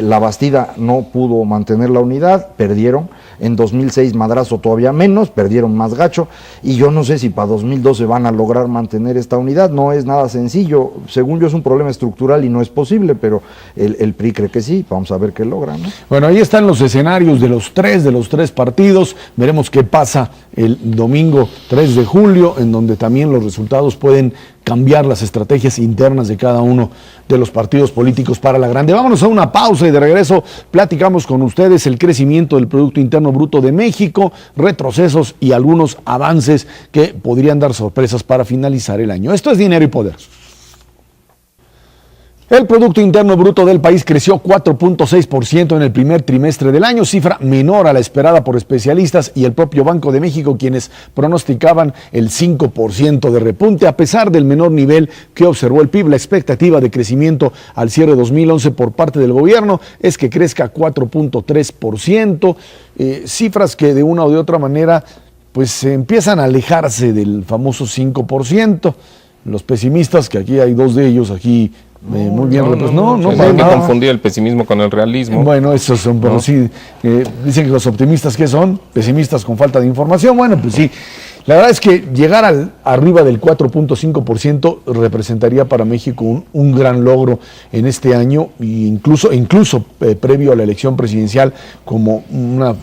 la Bastida no pudo mantener la unidad, perdieron. En 2006 Madrazo todavía menos, perdieron más gacho, y yo no sé si para 2012 van a lograr mantener esta unidad. No es nada sencillo, según yo es un problema estructural y no es posible, pero el PRI cree que sí. Vamos a ver qué logran, ¿no? Bueno, ahí están los escenarios de los tres partidos. Veremos qué pasa el domingo 3 de julio, en donde también los resultados pueden cambiar las estrategias internas de cada uno de los partidos políticos para la grande. Vámonos a una pausa y de regreso platicamos con ustedes el crecimiento del Producto Interno Bruto de México, retrocesos y algunos avances que podrían dar sorpresas para finalizar el año. Esto es Dinero y Poder. El Producto Interno Bruto del país creció 4.6% en el primer trimestre del año, cifra menor a la esperada por especialistas y el propio Banco de México, quienes pronosticaban el 5% de repunte. A pesar del menor nivel que observó el PIB, la expectativa de crecimiento al cierre de 2011 por parte del gobierno es que crezca 4.3%, cifras que de una o de otra manera pues empiezan a alejarse del famoso 5%. Los pesimistas, que aquí hay dos de ellos, aquí muy bien representados. No, hay que confundir el pesimismo con el realismo. Bueno, esos son, pero sí, dicen que los optimistas, ¿qué son? Pesimistas con falta de información. Bueno, pues sí, la verdad es que llegar arriba del 4.5% representaría para México un gran logro en este año, e incluso previo a la elección presidencial, como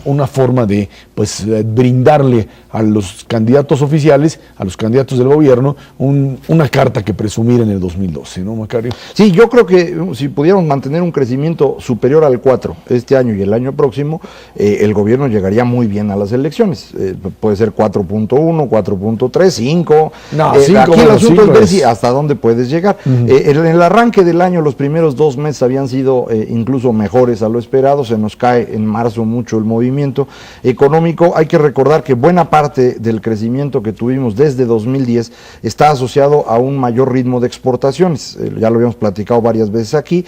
una forma de pues brindarle a los candidatos oficiales, a los candidatos del gobierno, una carta que presumir en el 2012, ¿no, Macario? Sí, yo creo que si pudiéramos mantener un crecimiento superior al 4 este año y el año próximo, el gobierno llegaría muy bien a las elecciones. Puede ser 4.1, 4.3, 5. No, aquí 5, el asunto es ver es... si hasta dónde puedes llegar. En el arranque del año, los primeros 2 meses habían sido incluso mejores a lo esperado. Se nos cae en marzo mucho el movimiento económico. Hay que recordar que buena parte del crecimiento que tuvimos desde 2010 está asociado a un mayor ritmo de exportaciones. Ya lo habíamos platicado varias veces aquí.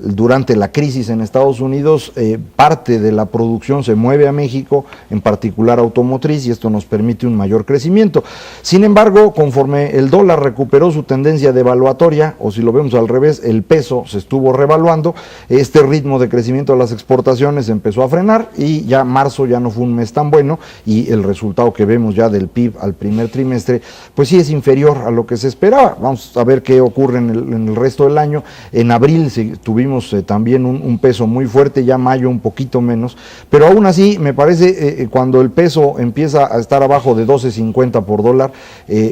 Durante la crisis en Estados Unidos, parte de la producción se mueve a México, en particular automotriz, y esto nos permite un mayor crecimiento. Sin embargo, conforme el dólar recuperó su tendencia devaluatoria, o si lo vemos al revés, el peso se estuvo revaluando, este ritmo de crecimiento de las exportaciones empezó a frenar, y ya marzo ya no fue un mes tan bueno, y el resultado que vemos ya del PIB al primer trimestre, pues sí es inferior a lo que se esperaba. Vamos a ver qué ocurre en el resto del año. En abril tuvimos también un peso muy fuerte, ya mayo un poquito menos, pero aún así me parece cuando el peso empieza a estar abajo de 12.50 por dólar,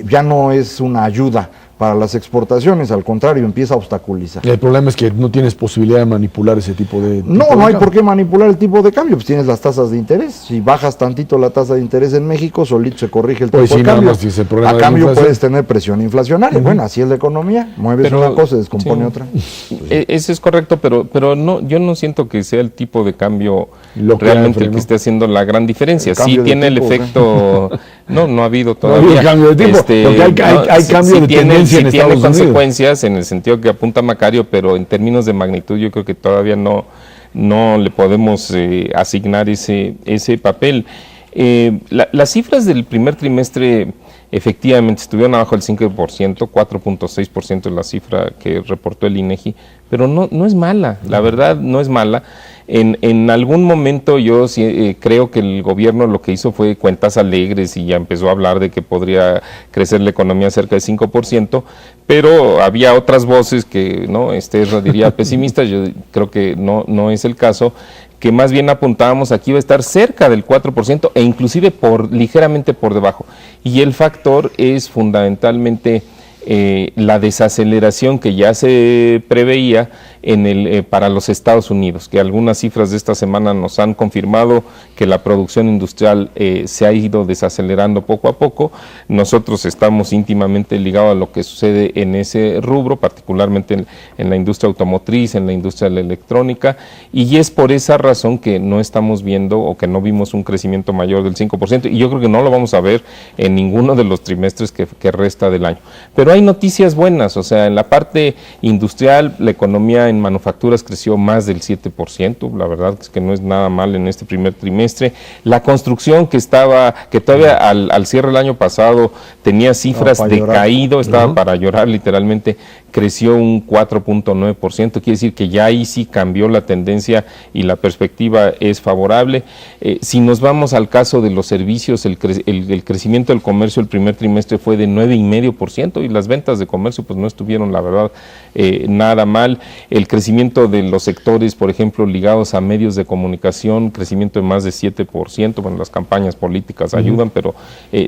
ya no es una ayuda para las exportaciones, al contrario, empieza a obstaculizar. El problema es que no tienes posibilidad de manipular ese tipo de... No hay por qué manipular el tipo de cambio, pues tienes las tasas de interés. Si bajas tantito la tasa de interés en México, solito se corrige el tipo de cambio. A cambio puedes tener presión inflacionaria. Bueno, así es la economía, mueves una cosa, descompone otra. Eso es correcto, pero no, yo no siento que sea el tipo de cambio realmente el que esté haciendo la gran diferencia. Sí tiene el efecto... No ha habido todavía. No ha habido cambio de tipo, porque hay cambio de tendencia. Sí tiene consecuencias en el sentido que apunta Macario, pero en términos de magnitud yo creo que todavía no le podemos asignar ese papel. Las cifras del primer trimestre efectivamente estuvieron abajo del 5%, 4.6% es la cifra que reportó el INEGI, pero no es mala, la verdad no es mala. En algún momento yo creo que el gobierno lo que hizo fue cuentas alegres y ya empezó a hablar de que podría crecer la economía cerca de 5%, pero había otras voces que diría pesimistas. Yo creo que no es el caso, que más bien apuntábamos aquí va a estar cerca del 4% e inclusive ligeramente por debajo. Y el factor es fundamentalmente la desaceleración que ya se preveía para los Estados Unidos, que algunas cifras de esta semana nos han confirmado que la producción industrial se ha ido desacelerando poco a poco. Nosotros estamos íntimamente ligados a lo que sucede en ese rubro, particularmente en la industria automotriz, en la industria de la electrónica, y es por esa razón que no estamos viendo o que no vimos un crecimiento mayor del 5%, y yo creo que no lo vamos a ver en ninguno de los trimestres que resta del año. Pero hay noticias buenas, o sea, en la parte industrial, la economía en manufacturas creció más del 7%, la verdad es que no es nada mal en este primer trimestre. La construcción que todavía al cierre del año pasado tenía cifras de caído, estaba para llorar literalmente, creció un 4.9%, quiere decir que ya ahí sí cambió la tendencia y la perspectiva es favorable. Si nos vamos al caso de los servicios, el crecimiento del comercio el primer trimestre fue de 9,5% y las ventas de comercio pues no estuvieron, la verdad, nada mal. El crecimiento de los sectores, por ejemplo, ligados a medios de comunicación, crecimiento de más de 7%, bueno, las campañas políticas ayudan, pero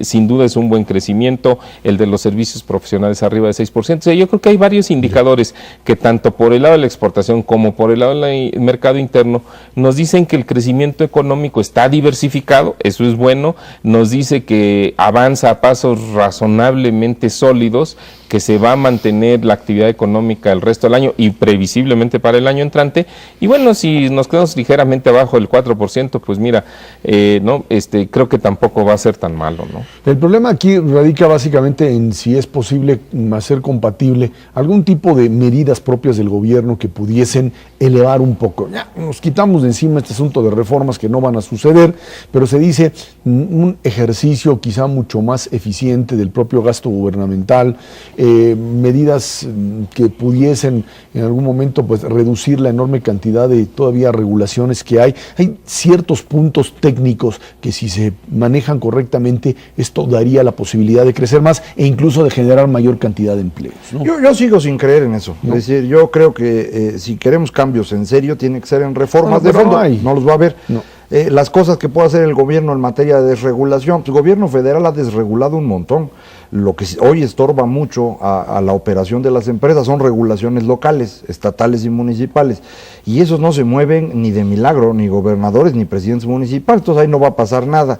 sin duda es un buen crecimiento. El de los servicios profesionales arriba de 6%. O sea, yo creo que hay varios indicadores que tanto por el lado de la exportación como por el lado del mercado interno nos dicen que el crecimiento económico está diversificado, eso es bueno, nos dice que avanza a pasos razonablemente sólidos, que se va a mantener la actividad económica el resto del año y previsiblemente para el año entrante. Y bueno, si nos quedamos ligeramente abajo del 4%, pues mira, creo que tampoco va a ser tan malo, ¿no? El problema aquí radica básicamente en si es posible hacer compatible algún tipo de medidas propias del gobierno que pudiesen elevar un poco. Ya nos quitamos de encima este asunto de reformas que no van a suceder, pero se dice un ejercicio quizá mucho más eficiente del propio gasto gubernamental, medidas que pudiesen en algún momento pues reducir la enorme cantidad de todavía regulaciones que hay. Hay ciertos puntos técnicos que si se manejan correctamente esto daría la posibilidad de crecer más e incluso de generar mayor cantidad de empleos, ¿no? Yo sigo sin creer en eso. ¿No? Es decir, yo creo que si queremos cambios en serio tiene que ser en reformas de fondo. No los va a haber. No. Las cosas que puede hacer el gobierno en materia de desregulación, pues el gobierno federal ha desregulado un montón. Lo que hoy estorba mucho a la operación de las empresas son regulaciones locales, estatales y municipales, y esos no se mueven ni de milagro, ni gobernadores ni presidentes municipales, entonces ahí no va a pasar nada.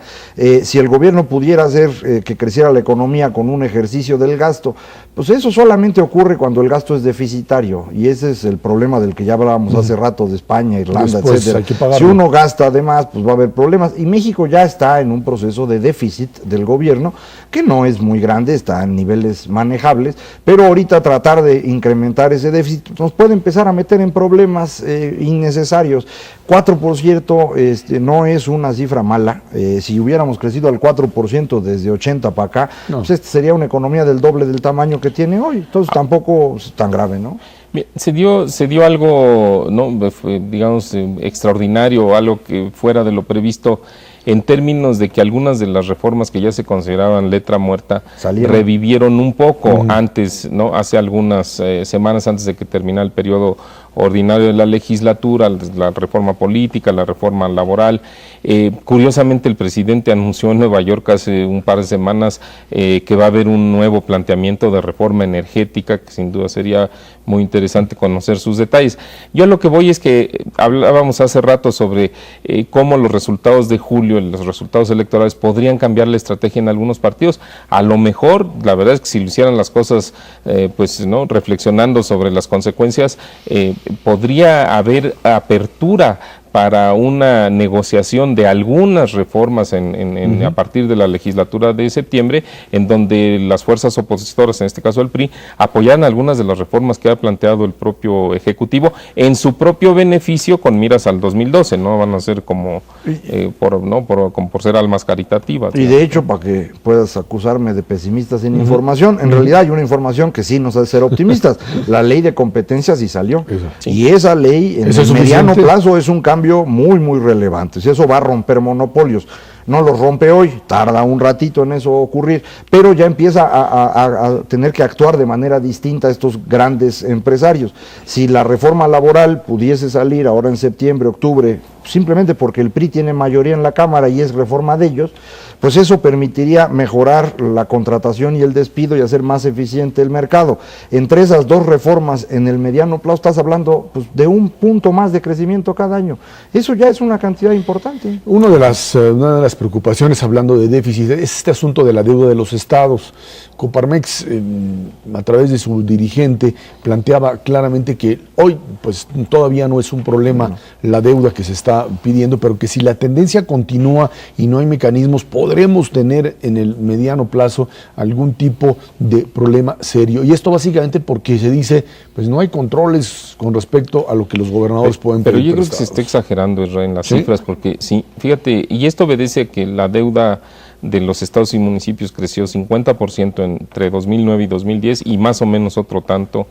Si el gobierno pudiera hacer que creciera la economía con un ejercicio del gasto, pues eso solamente ocurre cuando el gasto es deficitario, y ese es el problema del que ya hablábamos hace rato de España, Irlanda, etcétera. Si uno gasta además, pues va a haber problemas, y México ya está en un proceso de déficit del gobierno, que no es muy grande, está en niveles manejables, pero ahorita tratar de incrementar ese déficit nos puede empezar a meter en problemas innecesarios. 4% no es una cifra mala. Si hubiéramos crecido al 4% desde 80 para acá, pues sería una economía del doble del tamaño que tiene hoy, entonces tampoco es tan grave, ¿no? Se dio algo, ¿no?, digamos, extraordinario, algo que fuera de lo previsto, en términos de que algunas de las reformas que ya se consideraban letra muerta revivieron un poco antes, ¿no? Hace algunas semanas antes de que terminara el periodo ordinario de la legislatura, la reforma política, la reforma laboral. Curiosamente, el presidente anunció en Nueva York hace un par de semanas que va a haber un nuevo planteamiento de reforma energética, que sin duda sería muy interesante conocer sus detalles. Yo a lo que voy es que hablábamos hace rato sobre cómo los resultados de julio, los resultados electorales, podrían cambiar la estrategia en algunos partidos. A lo mejor, la verdad es que si lo hicieran las cosas, reflexionando sobre las consecuencias, podría haber apertura para una negociación de algunas reformas a partir de la legislatura de septiembre, en donde las fuerzas opositoras, en este caso el PRI, apoyaran algunas de las reformas que ha planteado el propio Ejecutivo en su propio beneficio, con miras al 2012, no van a ser como por ser almas caritativas. Y de hecho, para que puedas acusarme de pesimista sin información, en realidad hay una información que sí nos hace ser optimistas. La ley de competencia sí salió. Sí. Y esa ley en el mediano plazo es un cambio muy, muy relevante. Si eso va a romper monopolios, no los rompe hoy, tarda un ratito en eso ocurrir, pero ya empieza a tener que actuar de manera distinta estos grandes empresarios. Si la reforma laboral pudiese salir ahora en septiembre, octubre, simplemente porque el PRI tiene mayoría en la Cámara y es reforma de ellos, pues eso permitiría mejorar la contratación y el despido y hacer más eficiente el mercado. Entre esas dos reformas en el mediano plazo estás hablando pues, de 1 punto más de crecimiento cada año. Eso ya es una cantidad importante. Una de las preocupaciones, hablando de déficit, es este asunto de la deuda de los estados. Coparmex, a través de su dirigente, planteaba claramente que hoy pues todavía no es un problema la deuda que se está pidiendo, pero que si la tendencia continúa y no hay mecanismos, podremos tener en el mediano plazo algún tipo de problema serio. Y esto básicamente porque se dice, pues no hay controles con respecto a lo que los gobernadores pueden pedir. Pero yo creo que se está exagerando, Israel, en las cifras, porque sí, fíjate, y esto obedece a que la deuda de los estados y municipios creció 50% entre 2009 y 2010 y más o menos otro tanto,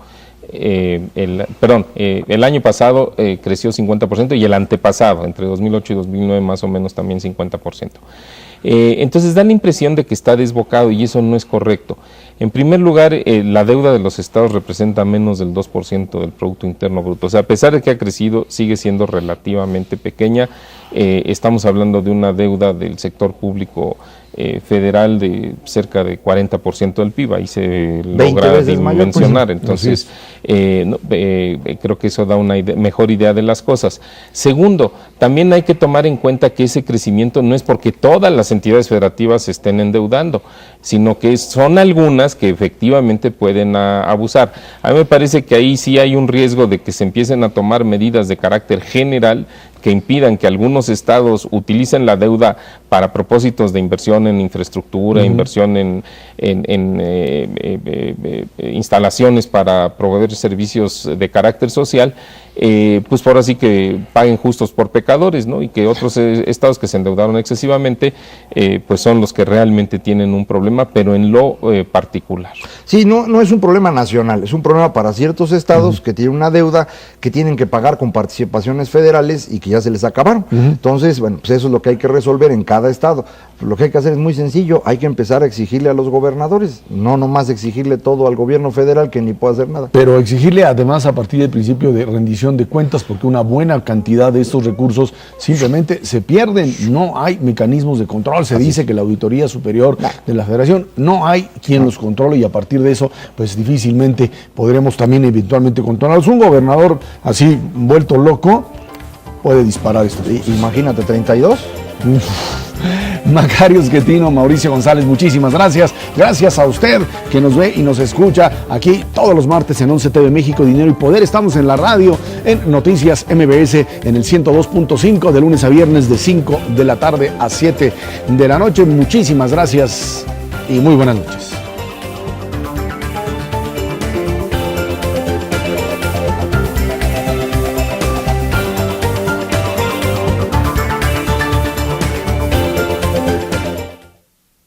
el año pasado creció 50% y el antepasado, entre 2008 y 2009 más o menos también 50%. Entonces da la impresión de que está desbocado y eso no es correcto. En primer lugar, la deuda de los estados representa menos del 2% del Producto Interno Bruto. O sea, a pesar de que ha crecido, sigue siendo relativamente pequeña. Estamos hablando de una deuda del sector público federal de cerca de 40% del PIB, ahí se logra dimensionar. Entonces, creo que eso da una mejor idea de las cosas. Segundo, también hay que tomar en cuenta que ese crecimiento no es porque todas las entidades federativas se estén endeudando, sino que son algunas que efectivamente pueden abusar. A mí me parece que ahí sí hay un riesgo de que se empiecen a tomar medidas de carácter general que impidan que algunos estados utilicen la deuda para propósitos de inversión en infraestructura, inversión en instalaciones para proveer servicios de carácter social, pues por así que paguen justos por pecadores, ¿no? Y que otros estados que se endeudaron excesivamente, pues son los que realmente tienen un problema, pero en lo particular. Sí, no es un problema nacional, es un problema para ciertos estados que tienen una deuda que tienen que pagar con participaciones federales y que ya se les acabaron. Entonces, bueno, pues eso es lo que hay que resolver en cada estado. Lo que hay que hacer es muy sencillo, hay que empezar a exigirle a los gobernadores, no nomás exigirle todo al gobierno federal que ni puede hacer nada. Pero exigirle además a partir del principio de rendición de cuentas, porque una buena cantidad de estos recursos simplemente se pierden, no hay mecanismos de control, se dice que la Auditoría Superior de la Federación no hay quien los controle y a partir de eso pues difícilmente podremos también eventualmente controlarlos. Un gobernador así vuelto loco puede disparar esto. Imagínate, 32. Macario Schettino, Mauricio González, muchísimas gracias. Gracias a usted que nos ve y nos escucha aquí todos los martes en 11 TV México, Dinero y Poder. Estamos en la radio, en Noticias MBS, en el 102.5, de lunes a viernes de 5 de la tarde a 7 de la noche. Muchísimas gracias y muy buenas noches.